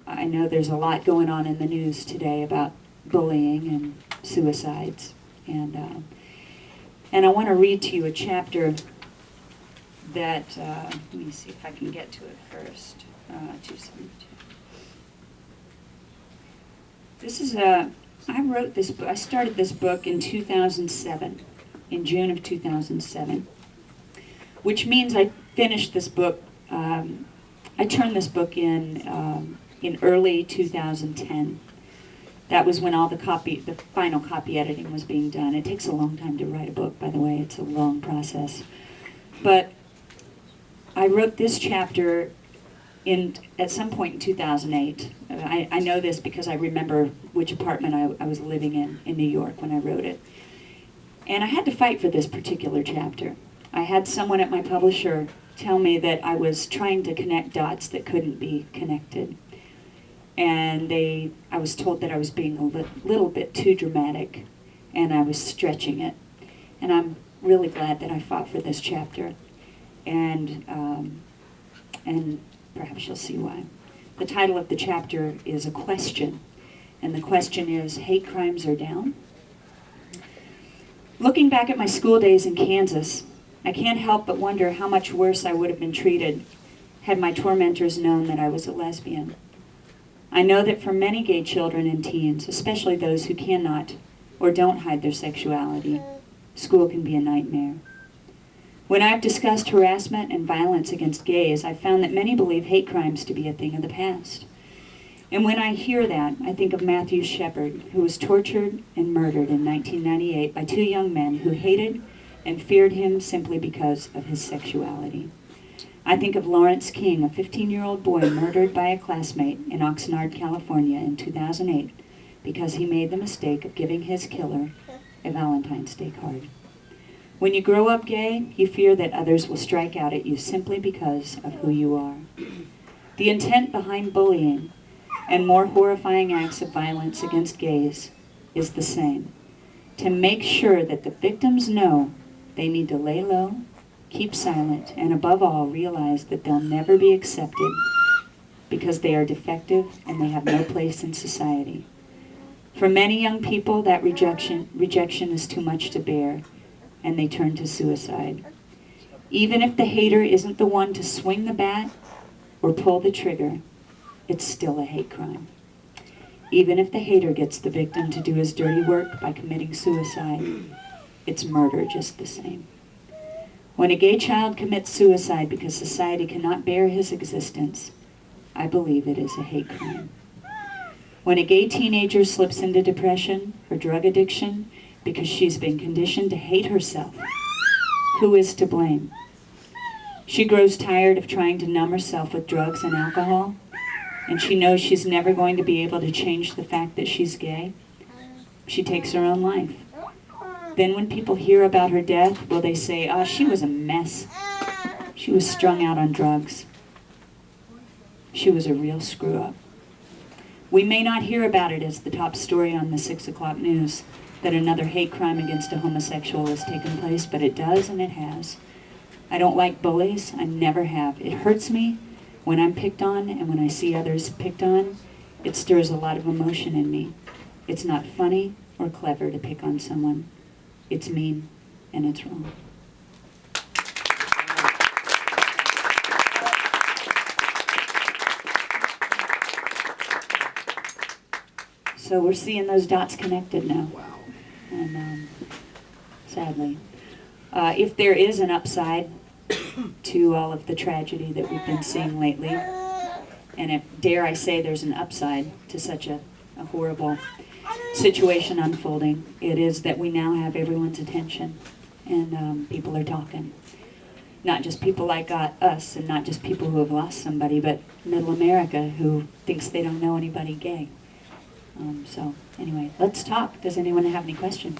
I know there's a lot going on in the news today about bullying and suicides, and I want to read to you a chapter that, let me see if I can get to it first. 272. This is I wrote this book, I started this book in 2007, in June of 2007, which means I finished this book, I turned this book in early 2010. That was when all the final copy editing was being done. It takes a long time to write a book, by the way. It's a long process. But I wrote this chapter at some point in 2008. I know this because I remember which apartment I was living in New York when I wrote it. And I had to fight for this particular chapter. I had someone at my publisher tell me that I was trying to connect dots that couldn't be connected. And I was told that I was being a little bit too dramatic, and I was stretching it. And I'm really glad that I fought for this chapter, and perhaps you'll see why. The title of the chapter is a question, and the question is, hate crimes are down? Looking back at my school days in Kansas, I can't help but wonder how much worse I would have been treated had my tormentors known that I was a lesbian. I know that for many gay children and teens, especially those who cannot or don't hide their sexuality, school can be a nightmare. When I've discussed harassment and violence against gays, I've found that many believe hate crimes to be a thing of the past. And when I hear that, I think of Matthew Shepard, who was tortured and murdered in 1998 by two young men who hated and feared him simply because of his sexuality. I think of Lawrence King, a 15-year-old boy murdered by a classmate in Oxnard, California in 2008 because he made the mistake of giving his killer a Valentine's Day card. When you grow up gay, you fear that others will strike out at you simply because of who you are. The intent behind bullying and more horrifying acts of violence against gays is the same: to make sure that the victims know they need to lay low, keep silent, and above all, realize that they'll never be accepted because they are defective and they have no place in society. For many young people, that rejection is too much to bear, and they turn to suicide. Even if the hater isn't the one to swing the bat or pull the trigger, it's still a hate crime. Even if the hater gets the victim to do his dirty work by committing suicide, it's murder just the same. When a gay child commits suicide because society cannot bear his existence, I believe it is a hate crime. When a gay teenager slips into depression or drug addiction because she's been conditioned to hate herself, who is to blame? She grows tired of trying to numb herself with drugs and alcohol, and she knows she's never going to be able to change the fact that she's gay. She takes her own life. Then when people hear about her death, will they say, "Ah, she was a mess. She was strung out on drugs. She was a real screw-up." We may not hear about it as the top story on the 6 o'clock news, that another hate crime against a homosexual has taken place, but it does and it has. I don't like bullies. I never have. It hurts me when I'm picked on, and when I see others picked on, it stirs a lot of emotion in me. It's not funny or clever to pick on someone. It's mean, and it's wrong. So we're seeing those dots connected now. Wow. And sadly, if there is an upside to all of the tragedy that we've been seeing lately, and if, dare I say, there's an upside to such a horrible situation unfolding, it is that we now have everyone's attention, and people are talking. Not just people like us, and not just people who have lost somebody, but middle America who thinks they don't know anybody gay. So anyway, let's talk. Does anyone have any questions?